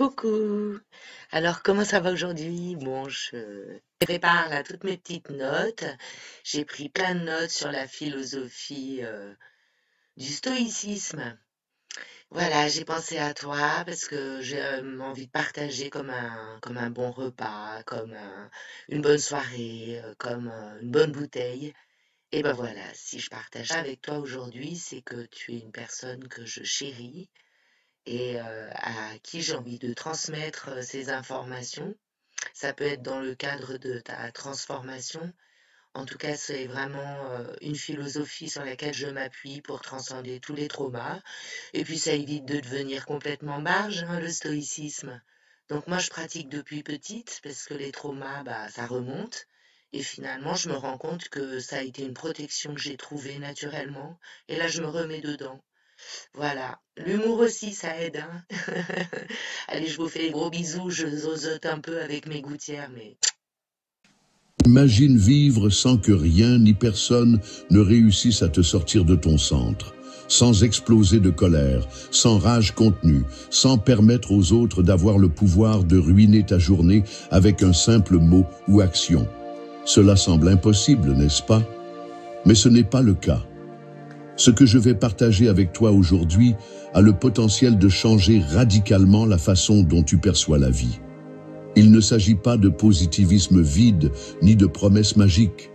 Coucou. Alors, comment ça va aujourd'hui? Bon, je prépare là toutes mes petites notes. J'ai pris plein de notes sur la philosophie du stoïcisme. Voilà, j'ai pensé à toi parce que j'ai envie de partager comme un bon repas, une bonne soirée, une bonne bouteille. Et ben voilà, si je partage ça avec toi aujourd'hui, c'est que tu es une personne que je chéris et à qui j'ai envie de transmettre ces informations. Ça peut être dans le cadre de ta transformation. En tout cas, c'est vraiment une philosophie sur laquelle je m'appuie pour transcender tous les traumas. Et puis, ça évite de devenir complètement barge, hein, le stoïcisme. Donc, moi, je pratique depuis petite parce que les traumas, bah, ça remonte. Et finalement, je me rends compte que ça a été une protection que j'ai trouvée naturellement. Et là, je me remets dedans. Voilà. L'humour aussi, ça aide, hein. Allez, je vous fais des gros bisous. Je zozote un peu avec mes gouttières, mais Imagine vivre sans que rien ni personne ne réussisse à te sortir de ton centre, sans exploser de colère, sans rage contenue, sans permettre aux autres d'avoir le pouvoir de ruiner ta journée avec un simple mot ou action. Cela semble impossible, n'est-ce pas? Mais ce n'est pas le cas. Ce que je vais partager avec toi aujourd'hui a le potentiel de changer radicalement la façon dont tu perçois la vie. Il ne s'agit pas de positivisme vide ni de promesses magiques.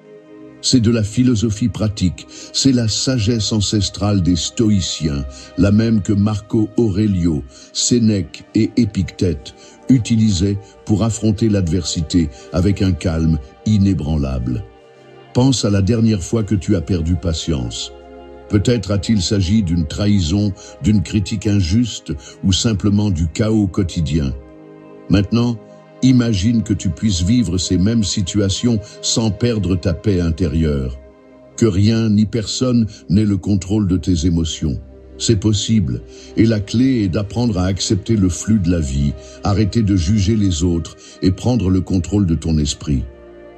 C'est de la philosophie pratique, c'est la sagesse ancestrale des stoïciens, la même que Marco Aurelio, Sénèque et Épictète utilisaient pour affronter l'adversité avec un calme inébranlable. Pense à la dernière fois que tu as perdu patience. Peut-être a-t-il s'agi d'une trahison, d'une critique injuste ou simplement du chaos quotidien. Maintenant, imagine que tu puisses vivre ces mêmes situations sans perdre ta paix intérieure. Que rien ni personne n'ait le contrôle de tes émotions. C'est possible, et la clé est d'apprendre à accepter le flux de la vie, arrêter de juger les autres et prendre le contrôle de ton esprit.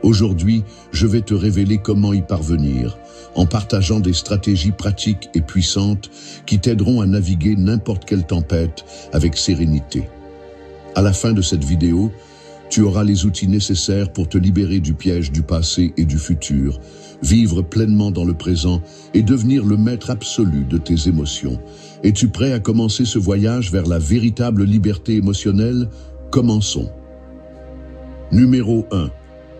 Aujourd'hui, je vais te révéler comment y parvenir, en partageant des stratégies pratiques et puissantes qui t'aideront à naviguer n'importe quelle tempête avec sérénité. À la fin de cette vidéo, tu auras les outils nécessaires pour te libérer du piège du passé et du futur, vivre pleinement dans le présent et devenir le maître absolu de tes émotions. Es-tu prêt à commencer ce voyage vers la véritable liberté émotionnelle? Commençons. Numéro 1.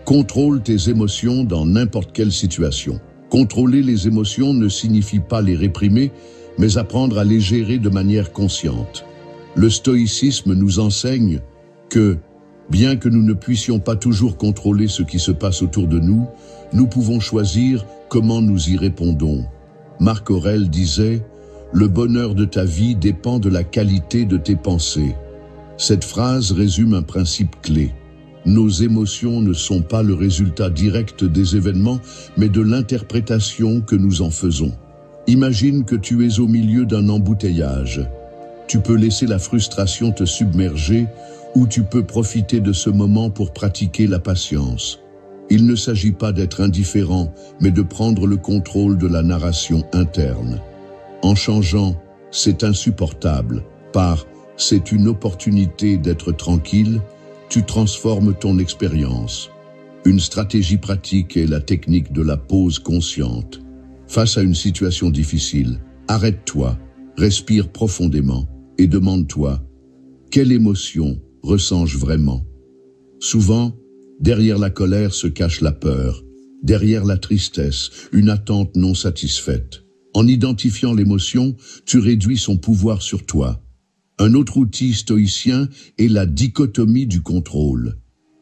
Contrôle tes émotions dans n'importe quelle situation. Contrôler les émotions ne signifie pas les réprimer, mais apprendre à les gérer de manière consciente. Le stoïcisme nous enseigne que, bien que nous ne puissions pas toujours contrôler ce qui se passe autour de nous, nous pouvons choisir comment nous y répondons. Marc Aurèle disait « Le bonheur de ta vie dépend de la qualité de tes pensées ». Cette phrase résume un principe clé. Nos émotions ne sont pas le résultat direct des événements, mais de l'interprétation que nous en faisons. Imagine que tu es au milieu d'un embouteillage. Tu peux laisser la frustration te submerger ou tu peux profiter de ce moment pour pratiquer la patience. Il ne s'agit pas d'être indifférent, mais de prendre le contrôle de la narration interne. En changeant « c'est insupportable » par « c'est une opportunité d'être tranquille », tu transformes ton expérience. Une stratégie pratique est la technique de la pause consciente. Face à une situation difficile, arrête-toi, respire profondément et demande-toi « Quelle émotion ressens-je vraiment ?» Souvent, derrière la colère se cache la peur, derrière la tristesse, une attente non satisfaite. En identifiant l'émotion, tu réduis son pouvoir sur toi. Un autre outil stoïcien est la dichotomie du contrôle.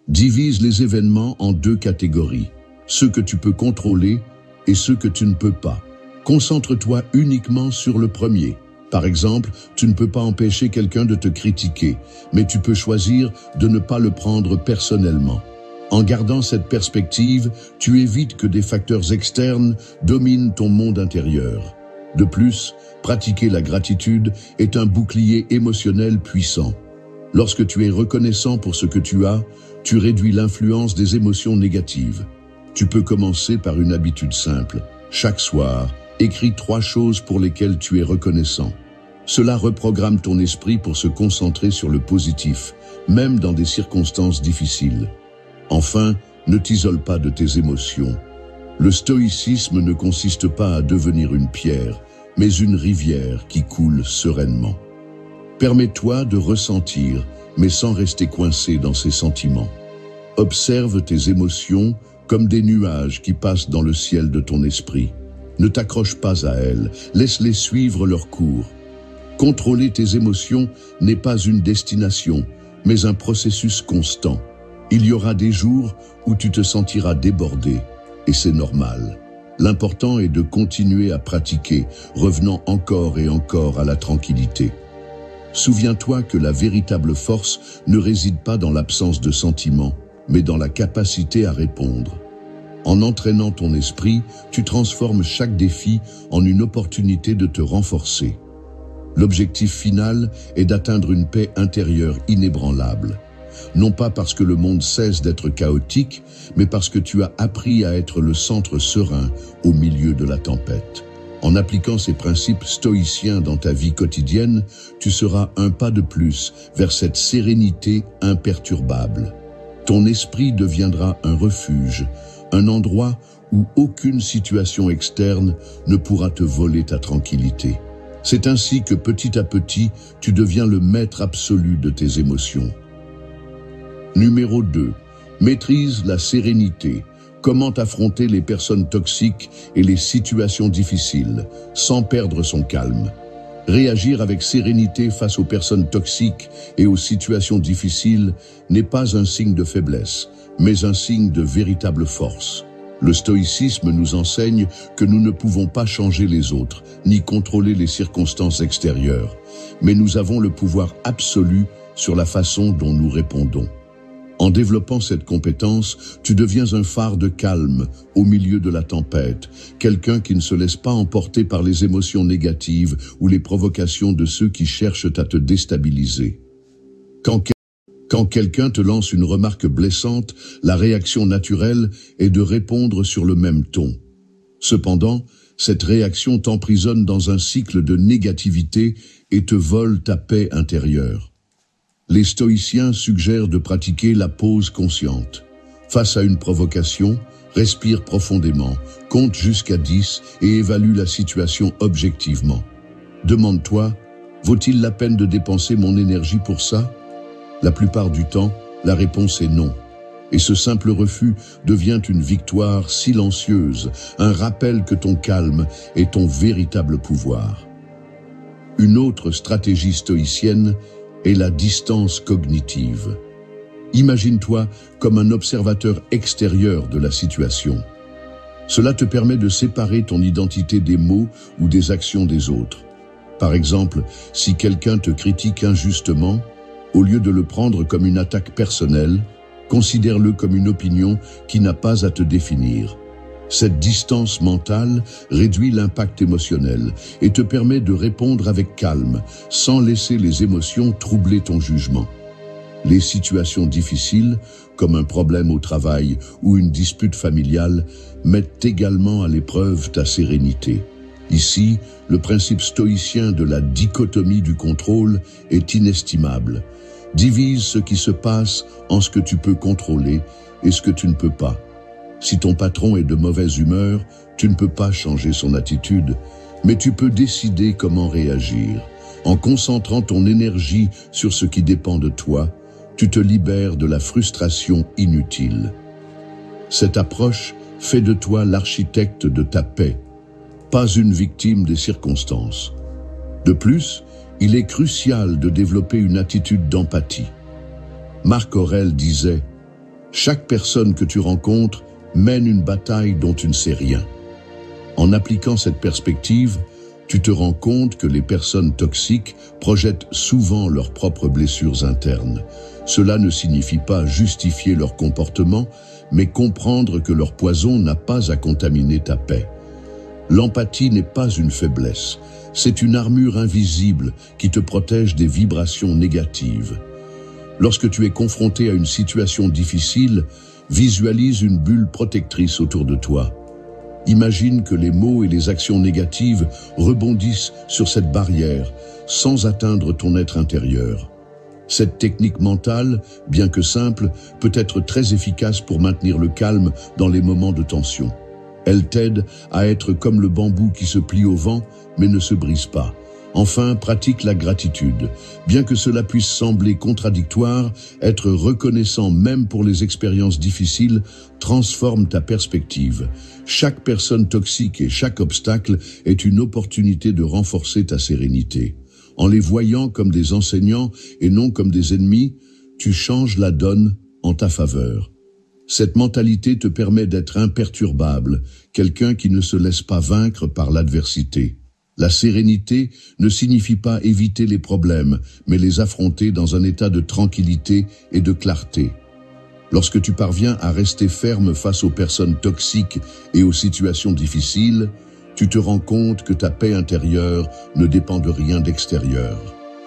Divise les événements en deux catégories, ceux que tu peux contrôler et ceux que tu ne peux pas. Concentre-toi uniquement sur le premier. Par exemple, tu ne peux pas empêcher quelqu'un de te critiquer, mais tu peux choisir de ne pas le prendre personnellement. En gardant cette perspective, tu évites que des facteurs externes dominent ton monde intérieur. De plus, pratiquer la gratitude est un bouclier émotionnel puissant. Lorsque tu es reconnaissant pour ce que tu as, tu réduis l'influence des émotions négatives. Tu peux commencer par une habitude simple. Chaque soir, écris 3 choses pour lesquelles tu es reconnaissant. Cela reprogramme ton esprit pour se concentrer sur le positif, même dans des circonstances difficiles. Enfin, ne t'isole pas de tes émotions. Le stoïcisme ne consiste pas à devenir une pierre, mais une rivière qui coule sereinement. Permets-toi de ressentir, mais sans rester coincé dans ses sentiments. Observe tes émotions comme des nuages qui passent dans le ciel de ton esprit. Ne t'accroche pas à elles, laisse-les suivre leur cours. Contrôler tes émotions n'est pas une destination, mais un processus constant. Il y aura des jours où tu te sentiras débordé, et c'est normal. L'important est de continuer à pratiquer, revenant encore et encore à la tranquillité. Souviens-toi que la véritable force ne réside pas dans l'absence de sentiments, mais dans la capacité à répondre. En entraînant ton esprit, tu transformes chaque défi en une opportunité de te renforcer. L'objectif final est d'atteindre une paix intérieure inébranlable. Non pas parce que le monde cesse d'être chaotique, mais parce que tu as appris à être le centre serein au milieu de la tempête. En appliquant ces principes stoïciens dans ta vie quotidienne, tu seras un pas de plus vers cette sérénité imperturbable. Ton esprit deviendra un refuge, un endroit où aucune situation externe ne pourra te voler ta tranquillité. C'est ainsi que petit à petit, tu deviens le maître absolu de tes émotions. Numéro 2. Maîtrise la sérénité. Comment affronter les personnes toxiques et les situations difficiles, sans perdre son calme. Réagir avec sérénité face aux personnes toxiques et aux situations difficiles n'est pas un signe de faiblesse, mais un signe de véritable force. Le stoïcisme nous enseigne que nous ne pouvons pas changer les autres, ni contrôler les circonstances extérieures, mais nous avons le pouvoir absolu sur la façon dont nous répondons. En développant cette compétence, tu deviens un phare de calme au milieu de la tempête, quelqu'un qui ne se laisse pas emporter par les émotions négatives ou les provocations de ceux qui cherchent à te déstabiliser. Quand quelqu'un te lance une remarque blessante, la réaction naturelle est de répondre sur le même ton. Cependant, cette réaction t'emprisonne dans un cycle de négativité et te vole ta paix intérieure. Les stoïciens suggèrent de pratiquer la pause consciente. Face à une provocation, respire profondément, compte jusqu'à 10 et évalue la situation objectivement. Demande-toi, vaut-il la peine de dépenser mon énergie pour ça ? La plupart du temps, la réponse est non. Et ce simple refus devient une victoire silencieuse, un rappel que ton calme est ton véritable pouvoir. Une autre stratégie stoïcienne est la distance cognitive. Imagine-toi comme un observateur extérieur de la situation. Cela te permet de séparer ton identité des mots ou des actions des autres. Par exemple, si quelqu'un te critique injustement, au lieu de le prendre comme une attaque personnelle, considère-le comme une opinion qui n'a pas à te définir. Cette distance mentale réduit l'impact émotionnel et te permet de répondre avec calme, sans laisser les émotions troubler ton jugement. Les situations difficiles, comme un problème au travail ou une dispute familiale, mettent également à l'épreuve ta sérénité. Ici, le principe stoïcien de la dichotomie du contrôle est inestimable. Divise ce qui se passe en ce que tu peux contrôler et ce que tu ne peux pas. Si ton patron est de mauvaise humeur, tu ne peux pas changer son attitude, mais tu peux décider comment réagir. En concentrant ton énergie sur ce qui dépend de toi, tu te libères de la frustration inutile. Cette approche fait de toi l'architecte de ta paix, pas une victime des circonstances. De plus, il est crucial de développer une attitude d'empathie. Marc Aurèle disait « Chaque personne que tu rencontres mène une bataille dont tu ne sais rien. » En appliquant cette perspective, tu te rends compte que les personnes toxiques projettent souvent leurs propres blessures internes. Cela ne signifie pas justifier leur comportement, mais comprendre que leur poison n'a pas à contaminer ta paix. L'empathie n'est pas une faiblesse, c'est une armure invisible qui te protège des vibrations négatives. Lorsque tu es confronté à une situation difficile, visualise une bulle protectrice autour de toi. Imagine que les mots et les actions négatives rebondissent sur cette barrière sans atteindre ton être intérieur. Cette technique mentale, bien que simple, peut être très efficace pour maintenir le calme dans les moments de tension. Elle t'aide à être comme le bambou qui se plie au vent mais ne se brise pas. Enfin, pratique la gratitude. Bien que cela puisse sembler contradictoire, être reconnaissant même pour les expériences difficiles transforme ta perspective. Chaque personne toxique et chaque obstacle est une opportunité de renforcer ta sérénité. En les voyant comme des enseignants et non comme des ennemis, tu changes la donne en ta faveur. Cette mentalité te permet d'être imperturbable, quelqu'un qui ne se laisse pas vaincre par l'adversité. La sérénité ne signifie pas éviter les problèmes, mais les affronter dans un état de tranquillité et de clarté. Lorsque tu parviens à rester ferme face aux personnes toxiques et aux situations difficiles, tu te rends compte que ta paix intérieure ne dépend de rien d'extérieur.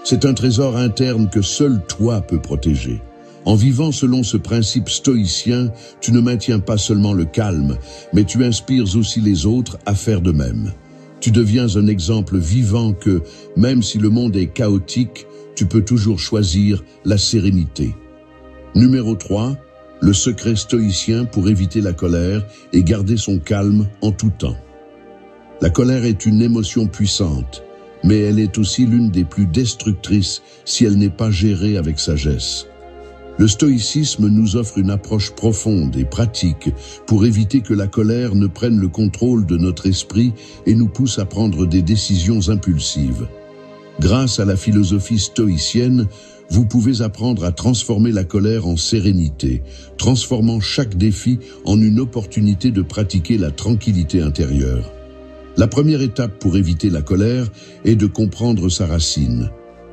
C'est un trésor interne que seul toi peux protéger. En vivant selon ce principe stoïcien, tu ne maintiens pas seulement le calme, mais tu inspires aussi les autres à faire de même. Tu deviens un exemple vivant que, même si le monde est chaotique, tu peux toujours choisir la sérénité. Numéro 3, le secret stoïcien pour éviter la colère et garder son calme en tout temps. La colère est une émotion puissante, mais elle est aussi l'une des plus destructrices si elle n'est pas gérée avec sagesse. Le stoïcisme nous offre une approche profonde et pratique pour éviter que la colère ne prenne le contrôle de notre esprit et nous pousse à prendre des décisions impulsives. Grâce à la philosophie stoïcienne, vous pouvez apprendre à transformer la colère en sérénité, transformant chaque défi en une opportunité de pratiquer la tranquillité intérieure. La première étape pour éviter la colère est de comprendre sa racine.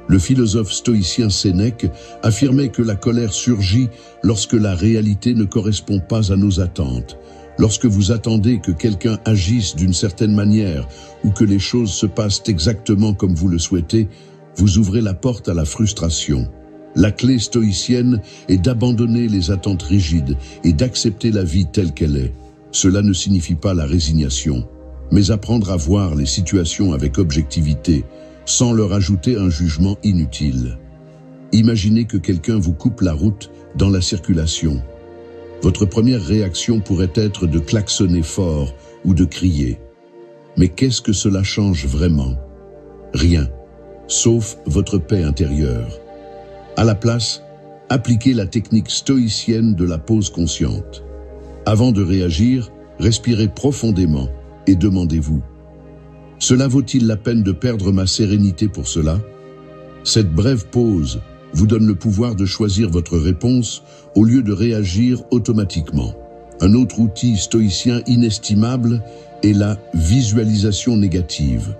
Le philosophe stoïcien Sénèque affirmait que la colère surgit lorsque la réalité ne correspond pas à nos attentes. Lorsque vous attendez que quelqu'un agisse d'une certaine manière ou que les choses se passent exactement comme vous le souhaitez, vous ouvrez la porte à la frustration. La clé stoïcienne est d'abandonner les attentes rigides et d'accepter la vie telle qu'elle est. Cela ne signifie pas la résignation, mais apprendre à voir les situations avec objectivité, sans leur ajouter un jugement inutile. Imaginez que quelqu'un vous coupe la route dans la circulation. Votre première réaction pourrait être de klaxonner fort ou de crier. Mais qu'est-ce que cela change vraiment? Rien, sauf votre paix intérieure. À la place, appliquez la technique stoïcienne de la pause consciente. Avant de réagir, respirez profondément et demandez-vous: cela vaut-il la peine de perdre ma sérénité pour cela? Cette brève pause vous donne le pouvoir de choisir votre réponse au lieu de réagir automatiquement. Un autre outil stoïcien inestimable est la visualisation négative.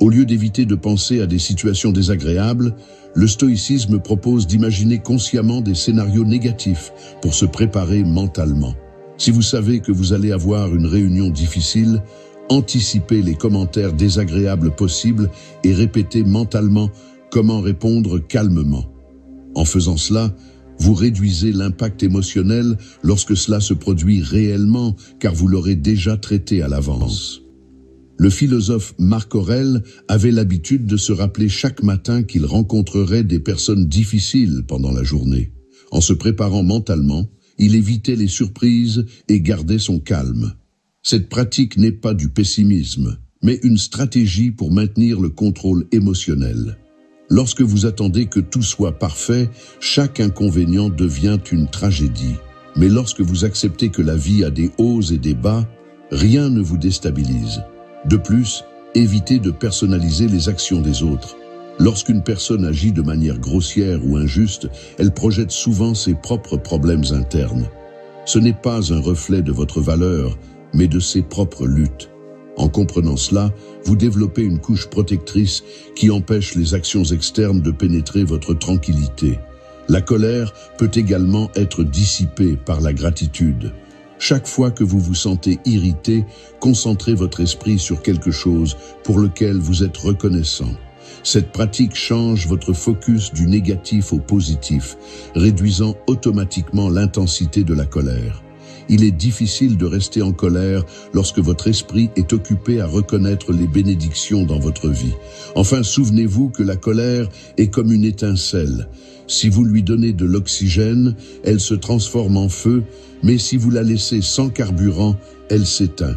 Au lieu d'éviter de penser à des situations désagréables, le stoïcisme propose d'imaginer consciemment des scénarios négatifs pour se préparer mentalement. Si vous savez que vous allez avoir une réunion difficile, anticipez les commentaires désagréables possibles et répétez mentalement comment répondre calmement. En faisant cela, vous réduisez l'impact émotionnel lorsque cela se produit réellement, car vous l'aurez déjà traité à l'avance. Le philosophe Marc Aurèle avait l'habitude de se rappeler chaque matin qu'il rencontrerait des personnes difficiles pendant la journée. En se préparant mentalement, il évitait les surprises et gardait son calme. Cette pratique n'est pas du pessimisme, mais une stratégie pour maintenir le contrôle émotionnel. Lorsque vous attendez que tout soit parfait, chaque inconvénient devient une tragédie. Mais lorsque vous acceptez que la vie a des hauts et des bas, rien ne vous déstabilise. De plus, évitez de personnaliser les actions des autres. Lorsqu'une personne agit de manière grossière ou injuste, elle projette souvent ses propres problèmes internes. Ce n'est pas un reflet de votre valeur, mais de ses propres luttes. En comprenant cela, vous développez une couche protectrice qui empêche les actions externes de pénétrer votre tranquillité. La colère peut également être dissipée par la gratitude. Chaque fois que vous vous sentez irrité, concentrez votre esprit sur quelque chose pour lequel vous êtes reconnaissant. Cette pratique change votre focus du négatif au positif, réduisant automatiquement l'intensité de la colère. Il est difficile de rester en colère lorsque votre esprit est occupé à reconnaître les bénédictions dans votre vie. Enfin, souvenez-vous que la colère est comme une étincelle. Si vous lui donnez de l'oxygène, elle se transforme en feu, mais si vous la laissez sans carburant, elle s'éteint.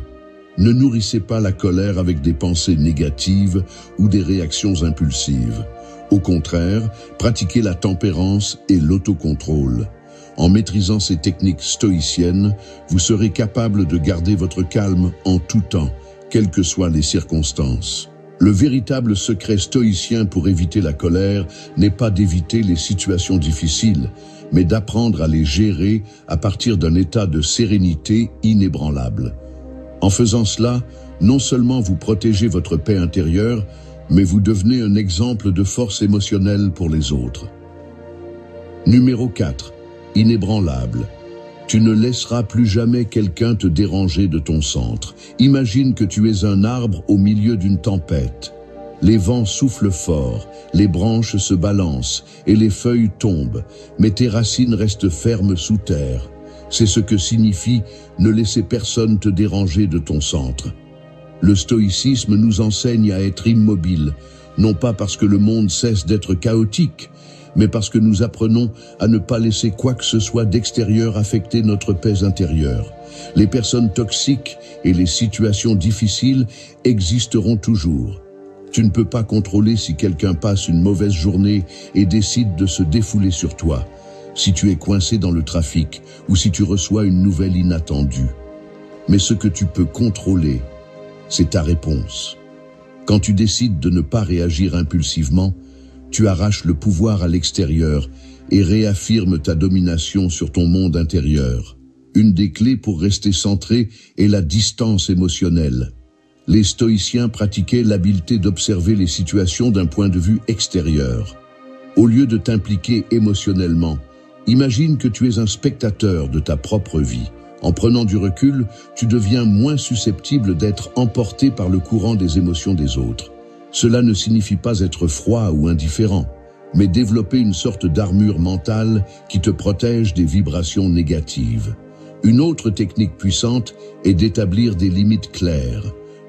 Ne nourrissez pas la colère avec des pensées négatives ou des réactions impulsives. Au contraire, pratiquez la tempérance et l'autocontrôle. En maîtrisant ces techniques stoïciennes, vous serez capable de garder votre calme en tout temps, quelles que soient les circonstances. Le véritable secret stoïcien pour éviter la colère n'est pas d'éviter les situations difficiles, mais d'apprendre à les gérer à partir d'un état de sérénité inébranlable. En faisant cela, non seulement vous protégez votre paix intérieure, mais vous devenez un exemple de force émotionnelle pour les autres. Numéro 4. Inébranlable. Tu ne laisseras plus jamais quelqu'un te déranger de ton centre. Imagine que tu es un arbre au milieu d'une tempête. Les vents soufflent fort, les branches se balancent et les feuilles tombent, mais tes racines restent fermes sous terre. C'est ce que signifie ne laisser personne te déranger de ton centre. Le stoïcisme nous enseigne à être immobile, non pas parce que le monde cesse d'être chaotique, mais parce que nous apprenons à ne pas laisser quoi que ce soit d'extérieur affecter notre paix intérieure. Les personnes toxiques et les situations difficiles existeront toujours. Tu ne peux pas contrôler si quelqu'un passe une mauvaise journée et décide de se défouler sur toi, si tu es coincé dans le trafic ou si tu reçois une nouvelle inattendue. Mais ce que tu peux contrôler, c'est ta réponse. Quand tu décides de ne pas réagir impulsivement, tu arraches le pouvoir à l'extérieur et réaffirmes ta domination sur ton monde intérieur. Une des clés pour rester centré est la distance émotionnelle. Les stoïciens pratiquaient l'habileté d'observer les situations d'un point de vue extérieur. Au lieu de t'impliquer émotionnellement, imagine que tu es un spectateur de ta propre vie. En prenant du recul, tu deviens moins susceptible d'être emporté par le courant des émotions des autres. Cela ne signifie pas être froid ou indifférent, mais développer une sorte d'armure mentale qui te protège des vibrations négatives. Une autre technique puissante est d'établir des limites claires.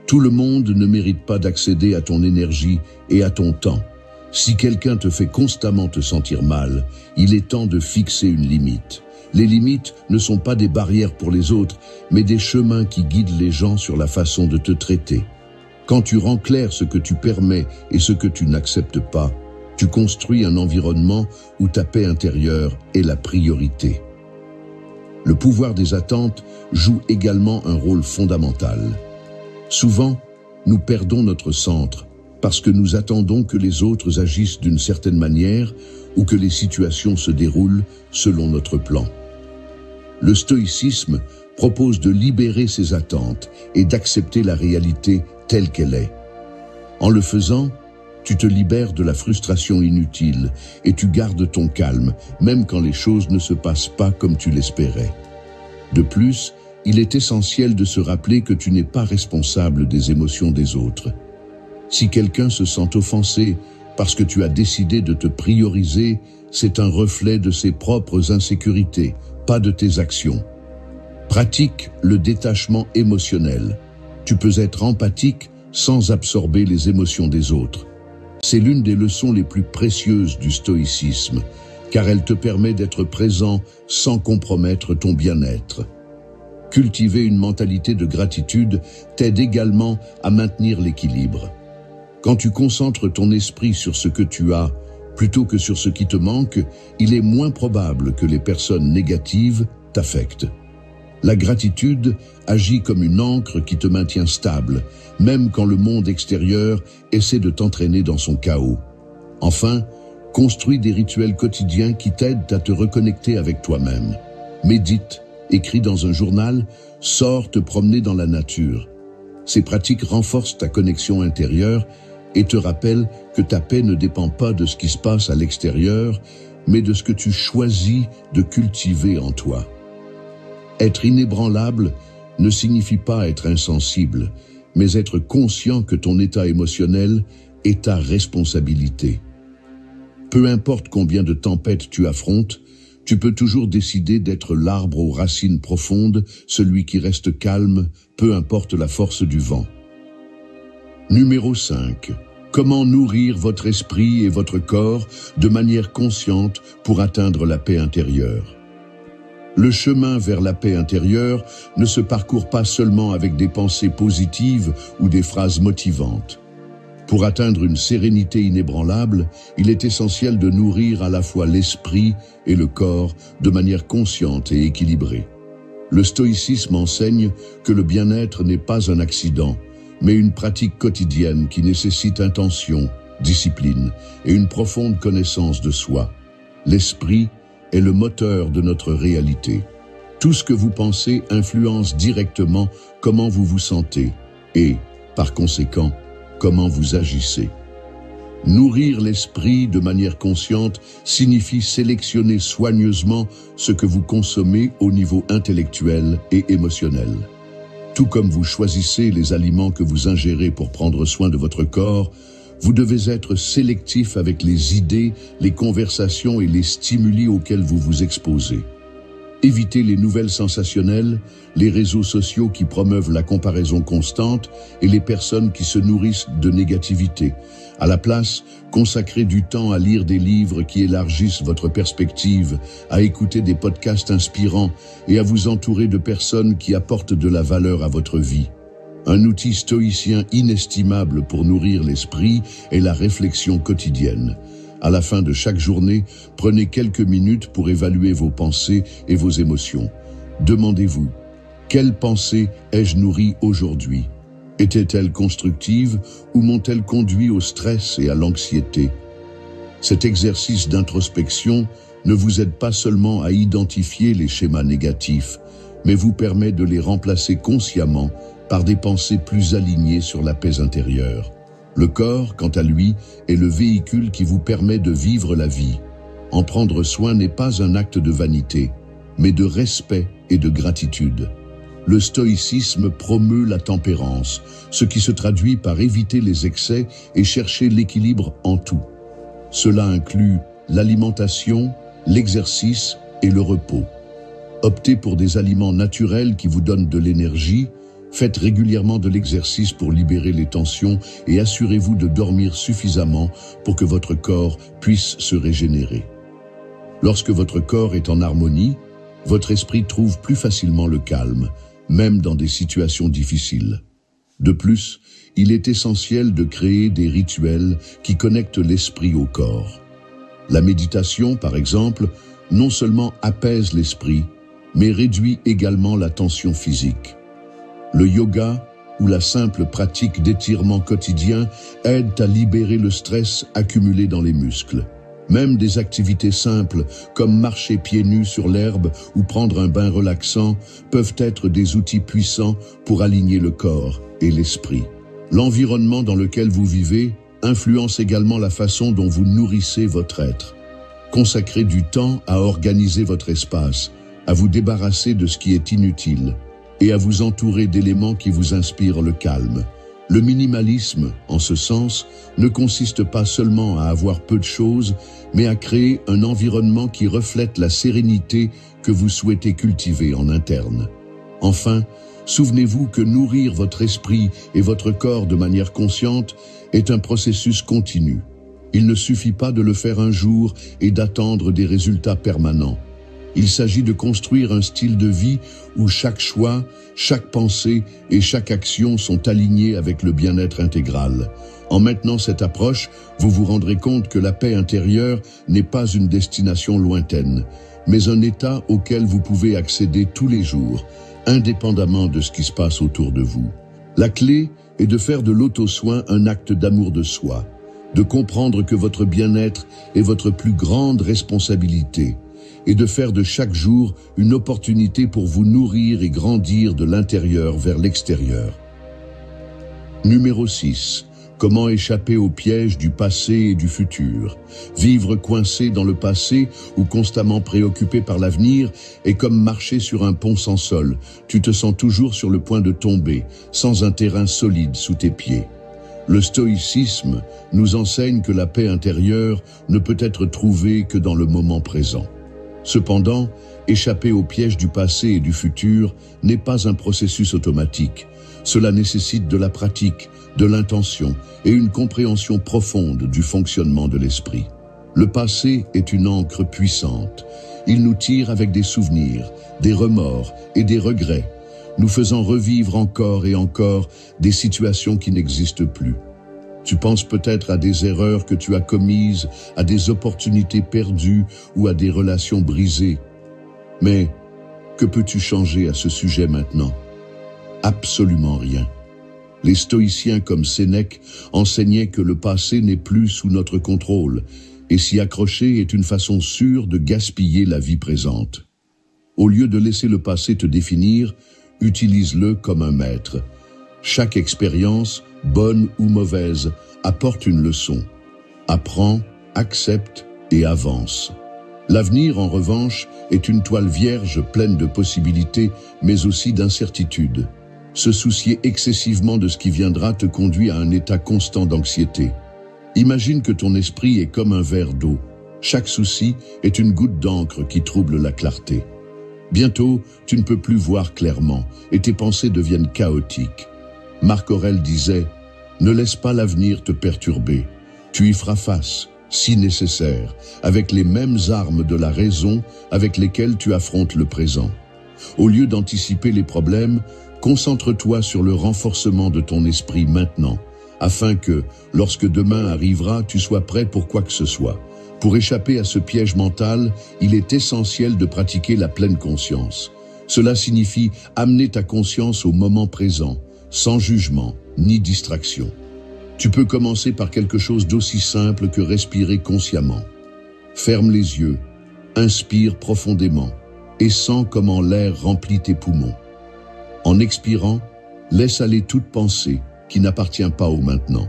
Tout le monde ne mérite pas d'accéder à ton énergie et à ton temps. Si quelqu'un te fait constamment te sentir mal, il est temps de fixer une limite. Les limites ne sont pas des barrières pour les autres, mais des chemins qui guident les gens sur la façon de te traiter. Quand tu rends clair ce que tu permets et ce que tu n'acceptes pas, tu construis un environnement où ta paix intérieure est la priorité. Le pouvoir des attentes joue également un rôle fondamental. Souvent, nous perdons notre centre parce que nous attendons que les autres agissent d'une certaine manière ou que les situations se déroulent selon notre plan. Le stoïcisme propose de libérer ces attentes et d'accepter la réalité telle qu'elle est. En le faisant, tu te libères de la frustration inutile et tu gardes ton calme, même quand les choses ne se passent pas comme tu l'espérais. De plus, il est essentiel de se rappeler que tu n'es pas responsable des émotions des autres. Si quelqu'un se sent offensé parce que tu as décidé de te prioriser, c'est un reflet de ses propres insécurités, pas de tes actions. Pratique le détachement émotionnel. Tu peux être empathique sans absorber les émotions des autres. C'est l'une des leçons les plus précieuses du stoïcisme, car elle te permet d'être présent sans compromettre ton bien-être. Cultiver une mentalité de gratitude t'aide également à maintenir l'équilibre. Quand tu concentres ton esprit sur ce que tu as, plutôt que sur ce qui te manque, il est moins probable que les personnes négatives t'affectent. La gratitude agit comme une ancre qui te maintient stable, même quand le monde extérieur essaie de t'entraîner dans son chaos. Enfin, construis des rituels quotidiens qui t'aident à te reconnecter avec toi-même. Médite, écris dans un journal, sors te promener dans la nature. Ces pratiques renforcent ta connexion intérieure et te rappellent que ta paix ne dépend pas de ce qui se passe à l'extérieur, mais de ce que tu choisis de cultiver en toi. Être inébranlable ne signifie pas être insensible, mais être conscient que ton état émotionnel est ta responsabilité. Peu importe combien de tempêtes tu affrontes, tu peux toujours décider d'être l'arbre aux racines profondes, celui qui reste calme, peu importe la force du vent. Numéro 5. Comment nourrir votre esprit et votre corps de manière consciente pour atteindre la paix intérieure? Le chemin vers la paix intérieure ne se parcourt pas seulement avec des pensées positives ou des phrases motivantes. Pour atteindre une sérénité inébranlable, il est essentiel de nourrir à la fois l'esprit et le corps de manière consciente et équilibrée. Le stoïcisme enseigne que le bien-être n'est pas un accident, mais une pratique quotidienne qui nécessite intention, discipline et une profonde connaissance de soi. L'esprit est le moteur de notre réalité. Tout ce que vous pensez influence directement comment vous vous sentez et, par conséquent, comment vous agissez. Nourrir l'esprit de manière consciente signifie sélectionner soigneusement ce que vous consommez au niveau intellectuel et émotionnel. Tout comme vous choisissez les aliments que vous ingérez pour prendre soin de votre corps, vous devez être sélectif avec les idées, les conversations et les stimuli auxquels vous vous exposez. Évitez les nouvelles sensationnelles, les réseaux sociaux qui promeuvent la comparaison constante et les personnes qui se nourrissent de négativité. À la place, consacrez du temps à lire des livres qui élargissent votre perspective, à écouter des podcasts inspirants et à vous entourer de personnes qui apportent de la valeur à votre vie. Un outil stoïcien inestimable pour nourrir l'esprit est la réflexion quotidienne. À la fin de chaque journée, prenez quelques minutes pour évaluer vos pensées et vos émotions. Demandez-vous, quelles pensées ai-je nourries aujourd'hui? Étaient-elles constructives ou m'ont-elles conduit au stress et à l'anxiété? Cet exercice d'introspection ne vous aide pas seulement à identifier les schémas négatifs, mais vous permet de les remplacer consciemment par des pensées plus alignées sur la paix intérieure. Le corps, quant à lui, est le véhicule qui vous permet de vivre la vie. En prendre soin n'est pas un acte de vanité, mais de respect et de gratitude. Le stoïcisme promeut la tempérance, ce qui se traduit par éviter les excès et chercher l'équilibre en tout. Cela inclut l'alimentation, l'exercice et le repos. Optez pour des aliments naturels qui vous donnent de l'énergie. Faites régulièrement de l'exercice pour libérer les tensions et assurez-vous de dormir suffisamment pour que votre corps puisse se régénérer. Lorsque votre corps est en harmonie, votre esprit trouve plus facilement le calme, même dans des situations difficiles. De plus, il est essentiel de créer des rituels qui connectent l'esprit au corps. La méditation, par exemple, non seulement apaise l'esprit, mais réduit également la tension physique. Le yoga ou la simple pratique d'étirement quotidien aident à libérer le stress accumulé dans les muscles. Même des activités simples comme marcher pieds nus sur l'herbe ou prendre un bain relaxant peuvent être des outils puissants pour aligner le corps et l'esprit. L'environnement dans lequel vous vivez influence également la façon dont vous nourrissez votre être. Consacrez du temps à organiser votre espace, à vous débarrasser de ce qui est inutile et à vous entourer d'éléments qui vous inspirent le calme. Le minimalisme, en ce sens, ne consiste pas seulement à avoir peu de choses, mais à créer un environnement qui reflète la sérénité que vous souhaitez cultiver en interne. Enfin, souvenez-vous que nourrir votre esprit et votre corps de manière consciente est un processus continu. Il ne suffit pas de le faire un jour et d'attendre des résultats permanents. Il s'agit de construire un style de vie où chaque choix, chaque pensée et chaque action sont alignés avec le bien-être intégral. En maintenant cette approche, vous vous rendrez compte que la paix intérieure n'est pas une destination lointaine, mais un état auquel vous pouvez accéder tous les jours, indépendamment de ce qui se passe autour de vous. La clé est de faire de l'auto-soin un acte d'amour de soi, de comprendre que votre bien-être est votre plus grande responsabilité, et de faire de chaque jour une opportunité pour vous nourrir et grandir de l'intérieur vers l'extérieur. Numéro 6. Comment échapper au piège du passé et du futur? Vivre coincé dans le passé ou constamment préoccupé par l'avenir est comme marcher sur un pont sans sol. Tu te sens toujours sur le point de tomber, sans un terrain solide sous tes pieds. Le stoïcisme nous enseigne que la paix intérieure ne peut être trouvée que dans le moment présent. Cependant, échapper aux pièges du passé et du futur n'est pas un processus automatique. Cela nécessite de la pratique, de l'intention et une compréhension profonde du fonctionnement de l'esprit. Le passé est une ancre puissante. Il nous tire avec des souvenirs, des remords et des regrets, nous faisant revivre encore et encore des situations qui n'existent plus. Tu penses peut-être à des erreurs que tu as commises, à des opportunités perdues ou à des relations brisées. Mais que peux-tu changer à ce sujet maintenant? Absolument rien. Les stoïciens comme Sénèque enseignaient que le passé n'est plus sous notre contrôle, et s'y accrocher est une façon sûre de gaspiller la vie présente. Au lieu de laisser le passé te définir, utilise-le comme un maître. Chaque expérience, bonne ou mauvaise, apporte une leçon. Apprends, accepte et avance. L'avenir, en revanche, est une toile vierge pleine de possibilités, mais aussi d'incertitudes. Se soucier excessivement de ce qui viendra te conduit à un état constant d'anxiété. Imagine que ton esprit est comme un verre d'eau. Chaque souci est une goutte d'encre qui trouble la clarté. Bientôt, tu ne peux plus voir clairement et tes pensées deviennent chaotiques. Marc Aurèle disait « Ne laisse pas l'avenir te perturber. Tu y feras face, si nécessaire, avec les mêmes armes de la raison avec lesquelles tu affrontes le présent. Au lieu d'anticiper les problèmes, concentre-toi sur le renforcement de ton esprit maintenant, afin que, lorsque demain arrivera, tu sois prêt pour quoi que ce soit. Pour échapper à ce piège mental, il est essentiel de pratiquer la pleine conscience. Cela signifie amener ta conscience au moment présent, sans jugement ni distraction. Tu peux commencer par quelque chose d'aussi simple que respirer consciemment. Ferme les yeux, inspire profondément et sens comment l'air remplit tes poumons. En expirant, laisse aller toute pensée qui n'appartient pas au maintenant.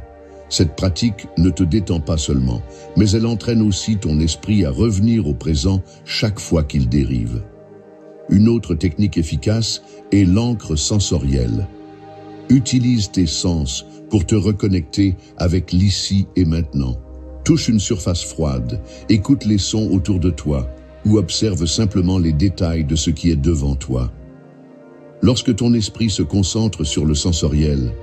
Cette pratique ne te détend pas seulement, mais elle entraîne aussi ton esprit à revenir au présent chaque fois qu'il dérive. Une autre technique efficace est l'encre sensorielle. Utilise tes sens pour te reconnecter avec l'ici et maintenant. Touche une surface froide, écoute les sons autour de toi ou observe simplement les détails de ce qui est devant toi. Lorsque ton esprit se concentre sur le sensoriel,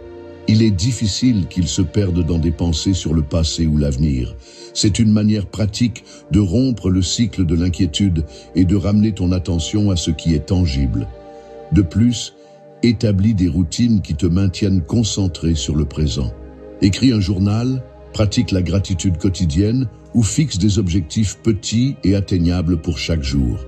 il est difficile qu'il se perde dans des pensées sur le passé ou l'avenir. C'est une manière pratique de rompre le cycle de l'inquiétude et de ramener ton attention à ce qui est tangible. De plus, établis des routines qui te maintiennent concentré sur le présent. Écris un journal, pratique la gratitude quotidienne ou fixe des objectifs petits et atteignables pour chaque jour.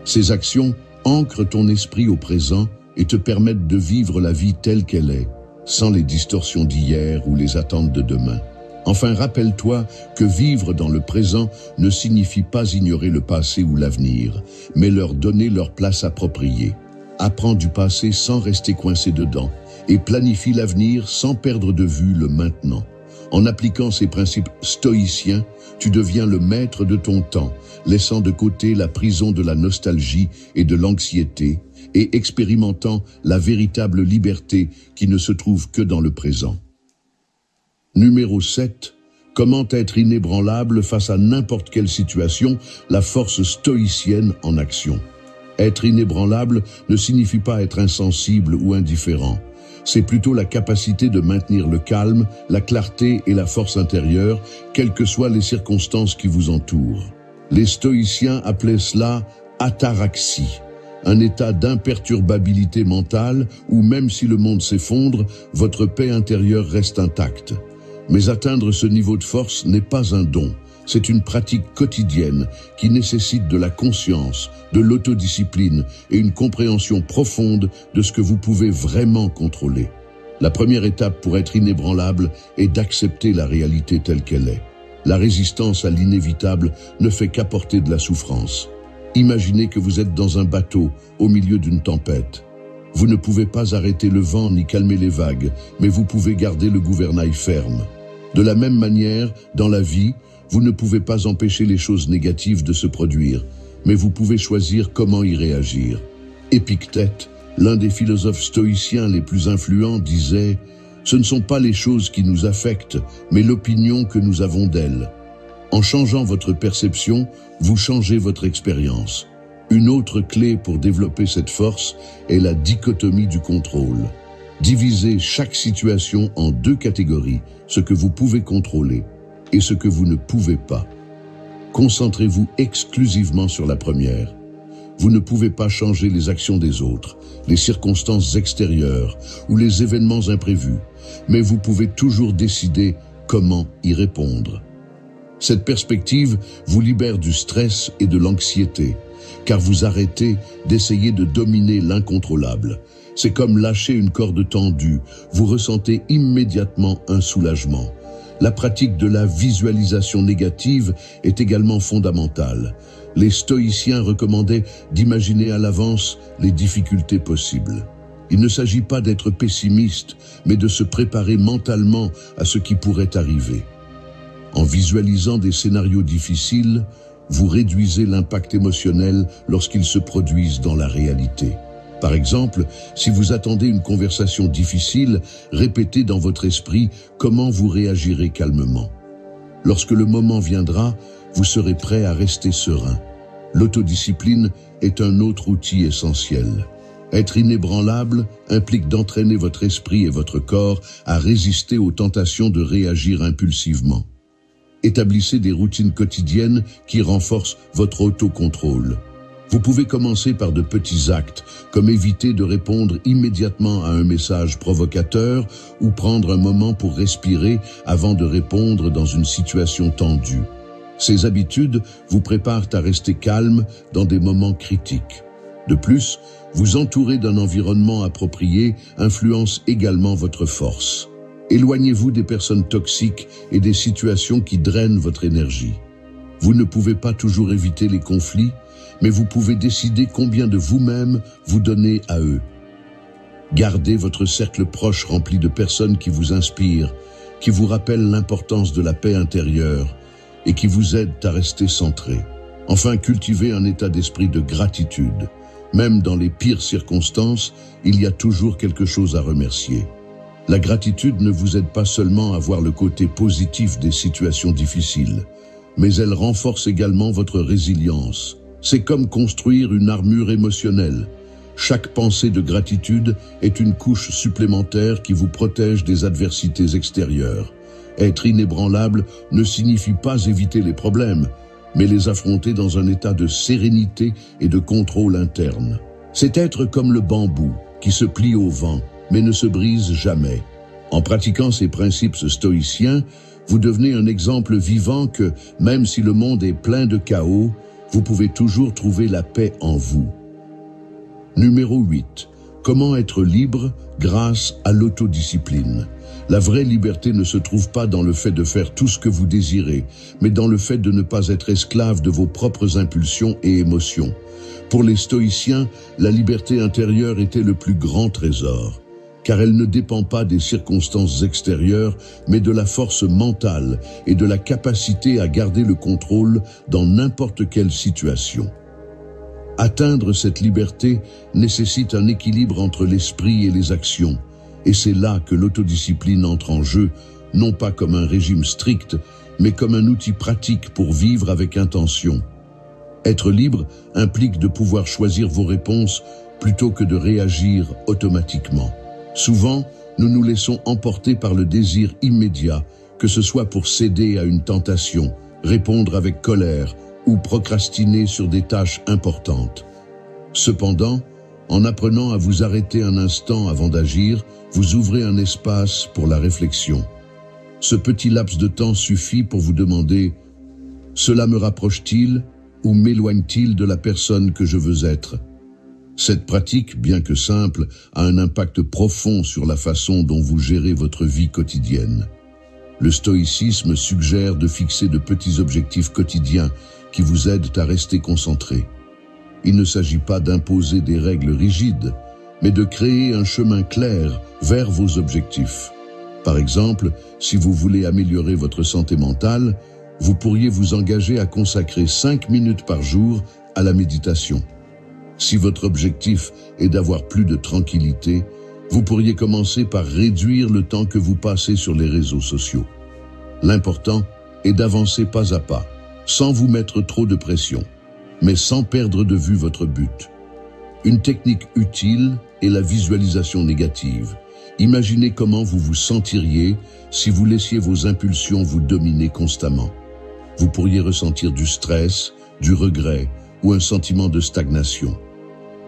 Ces actions ancrent ton esprit au présent et te permettent de vivre la vie telle qu'elle est, sans les distorsions d'hier ou les attentes de demain. Enfin, rappelle-toi que vivre dans le présent ne signifie pas ignorer le passé ou l'avenir, mais leur donner leur place appropriée. Apprends du passé sans rester coincé dedans et planifie l'avenir sans perdre de vue le maintenant. En appliquant ces principes stoïciens, tu deviens le maître de ton temps, laissant de côté la prison de la nostalgie et de l'anxiété et expérimentant la véritable liberté qui ne se trouve que dans le présent. Numéro 7. Comment être inébranlable face à n'importe quelle situation, la force stoïcienne en action. Être inébranlable ne signifie pas être insensible ou indifférent. C'est plutôt la capacité de maintenir le calme, la clarté et la force intérieure, quelles que soient les circonstances qui vous entourent. Les stoïciens appelaient cela ataraxie, un état d'imperturbabilité mentale où même si le monde s'effondre, votre paix intérieure reste intacte. Mais atteindre ce niveau de force n'est pas un don. C'est une pratique quotidienne qui nécessite de la conscience, de l'autodiscipline et une compréhension profonde de ce que vous pouvez vraiment contrôler. La première étape pour être inébranlable est d'accepter la réalité telle qu'elle est. La résistance à l'inévitable ne fait qu'apporter de la souffrance. Imaginez que vous êtes dans un bateau au milieu d'une tempête. Vous ne pouvez pas arrêter le vent ni calmer les vagues, mais vous pouvez garder le gouvernail ferme. De la même manière, dans la vie, vous ne pouvez pas empêcher les choses négatives de se produire, mais vous pouvez choisir comment y réagir. Épictète, l'un des philosophes stoïciens les plus influents, disait « Ce ne sont pas les choses qui nous affectent, mais l'opinion que nous avons d'elles. » En changeant votre perception, vous changez votre expérience. Une autre clé pour développer cette force est la dichotomie du contrôle. Divisez chaque situation en deux catégories, ce que vous pouvez contrôler et ce que vous ne pouvez pas. Concentrez-vous exclusivement sur la première. Vous ne pouvez pas changer les actions des autres, les circonstances extérieures ou les événements imprévus, mais vous pouvez toujours décider comment y répondre. Cette perspective vous libère du stress et de l'anxiété, car vous arrêtez d'essayer de dominer l'incontrôlable. C'est comme lâcher une corde tendue, vous ressentez immédiatement un soulagement. La pratique de la visualisation négative est également fondamentale. Les stoïciens recommandaient d'imaginer à l'avance les difficultés possibles. Il ne s'agit pas d'être pessimiste, mais de se préparer mentalement à ce qui pourrait arriver. En visualisant des scénarios difficiles, vous réduisez l'impact émotionnel lorsqu'ils se produisent dans la réalité. Par exemple, si vous attendez une conversation difficile, répétez dans votre esprit comment vous réagirez calmement. Lorsque le moment viendra, vous serez prêt à rester serein. L'autodiscipline est un autre outil essentiel. Être inébranlable implique d'entraîner votre esprit et votre corps à résister aux tentations de réagir impulsivement. Établissez des routines quotidiennes qui renforcent votre autocontrôle. Vous pouvez commencer par de petits actes, comme éviter de répondre immédiatement à un message provocateur ou prendre un moment pour respirer avant de répondre dans une situation tendue. Ces habitudes vous préparent à rester calme dans des moments critiques. De plus, vous entourer d'un environnement approprié influence également votre force. Éloignez-vous des personnes toxiques et des situations qui drainent votre énergie. Vous ne pouvez pas toujours éviter les conflits, mais vous pouvez décider combien de vous-même vous donnez à eux. Gardez votre cercle proche rempli de personnes qui vous inspirent, qui vous rappellent l'importance de la paix intérieure et qui vous aident à rester centré. Enfin, cultivez un état d'esprit de gratitude. Même dans les pires circonstances, il y a toujours quelque chose à remercier. La gratitude ne vous aide pas seulement à voir le côté positif des situations difficiles, mais elle renforce également votre résilience. C'est comme construire une armure émotionnelle. Chaque pensée de gratitude est une couche supplémentaire qui vous protège des adversités extérieures. Être inébranlable ne signifie pas éviter les problèmes, mais les affronter dans un état de sérénité et de contrôle interne. C'est être comme le bambou, qui se plie au vent, mais ne se brise jamais. En pratiquant ces principes stoïciens, vous devenez un exemple vivant que, même si le monde est plein de chaos, vous pouvez toujours trouver la paix en vous. Numéro 8. Comment être libre grâce à l'autodiscipline? La vraie liberté ne se trouve pas dans le fait de faire tout ce que vous désirez, mais dans le fait de ne pas être esclave de vos propres impulsions et émotions. Pour les stoïciens, la liberté intérieure était le plus grand trésor, car elle ne dépend pas des circonstances extérieures, mais de la force mentale et de la capacité à garder le contrôle dans n'importe quelle situation. Atteindre cette liberté nécessite un équilibre entre l'esprit et les actions, et c'est là que l'autodiscipline entre en jeu, non pas comme un régime strict, mais comme un outil pratique pour vivre avec intention. Être libre implique de pouvoir choisir vos réponses plutôt que de réagir automatiquement. Souvent, nous nous laissons emporter par le désir immédiat, que ce soit pour céder à une tentation, répondre avec colère ou procrastiner sur des tâches importantes. Cependant, en apprenant à vous arrêter un instant avant d'agir, vous ouvrez un espace pour la réflexion. Ce petit laps de temps suffit pour vous demander « Cela me rapproche-t-il ou m'éloigne-t-il de la personne que je veux être ?» Cette pratique, bien que simple, a un impact profond sur la façon dont vous gérez votre vie quotidienne. Le stoïcisme suggère de fixer de petits objectifs quotidiens qui vous aident à rester concentré. Il ne s'agit pas d'imposer des règles rigides, mais de créer un chemin clair vers vos objectifs. Par exemple, si vous voulez améliorer votre santé mentale, vous pourriez vous engager à consacrer 5 minutes par jour à la méditation. Si votre objectif est d'avoir plus de tranquillité, vous pourriez commencer par réduire le temps que vous passez sur les réseaux sociaux. L'important est d'avancer pas à pas, sans vous mettre trop de pression, mais sans perdre de vue votre but. Une technique utile est la visualisation négative. Imaginez comment vous vous sentiriez si vous laissiez vos impulsions vous dominer constamment. Vous pourriez ressentir du stress, du regret ou un sentiment de stagnation.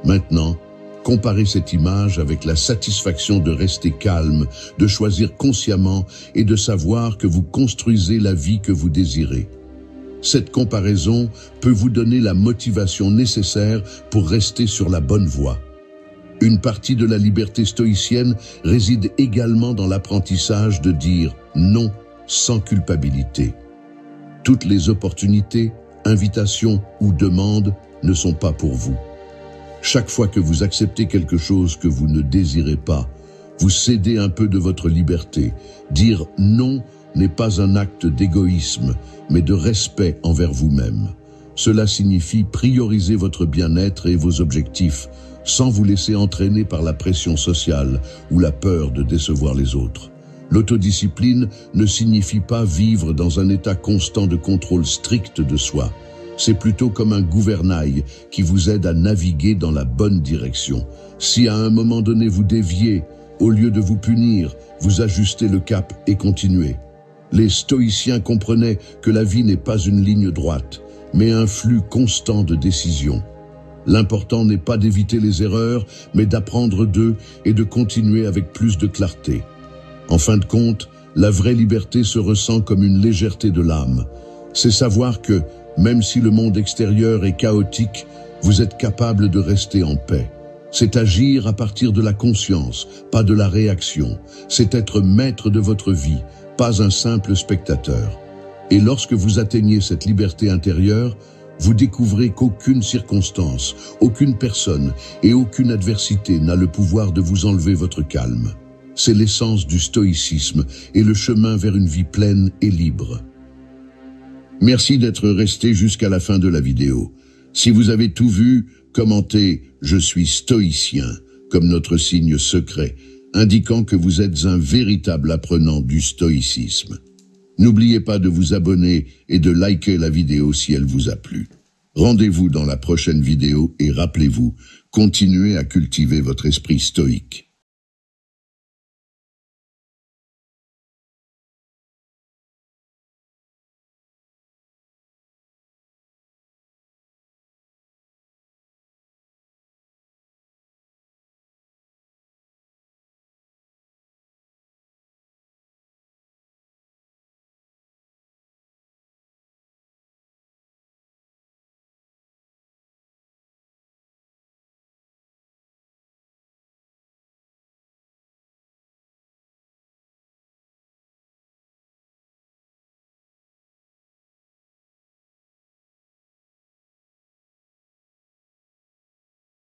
Maintenant, comparez cette image avec la satisfaction de rester calme, de choisir consciemment et de savoir que vous construisez la vie que vous désirez. Cette comparaison peut vous donner la motivation nécessaire pour rester sur la bonne voie. Une partie de la liberté stoïcienne réside également dans l'apprentissage de dire non sans culpabilité. Toutes les opportunités, invitations ou demandes ne sont pas pour vous. Chaque fois que vous acceptez quelque chose que vous ne désirez pas, vous cédez un peu de votre liberté. Dire non n'est pas un acte d'égoïsme, mais de respect envers vous-même. Cela signifie prioriser votre bien-être et vos objectifs, sans vous laisser entraîner par la pression sociale ou la peur de décevoir les autres. L'autodiscipline ne signifie pas vivre dans un état constant de contrôle strict de soi. C'est plutôt comme un gouvernail qui vous aide à naviguer dans la bonne direction. Si à un moment donné vous déviez, au lieu de vous punir, vous ajustez le cap et continuez. Les stoïciens comprenaient que la vie n'est pas une ligne droite, mais un flux constant de décisions. L'important n'est pas d'éviter les erreurs, mais d'apprendre d'eux et de continuer avec plus de clarté. En fin de compte, la vraie liberté se ressent comme une légèreté de l'âme. C'est savoir que, même si le monde extérieur est chaotique, vous êtes capable de rester en paix. C'est agir à partir de la conscience, pas de la réaction. C'est être maître de votre vie, pas un simple spectateur. Et lorsque vous atteignez cette liberté intérieure, vous découvrez qu'aucune circonstance, aucune personne et aucune adversité n'a le pouvoir de vous enlever votre calme. C'est l'essence du stoïcisme et le chemin vers une vie pleine et libre. Merci d'être resté jusqu'à la fin de la vidéo. Si vous avez tout vu, commentez « Je suis stoïcien » comme notre signe secret, indiquant que vous êtes un véritable apprenant du stoïcisme. N'oubliez pas de vous abonner et de liker la vidéo si elle vous a plu. Rendez-vous dans la prochaine vidéo et rappelez-vous, continuez à cultiver votre esprit stoïque.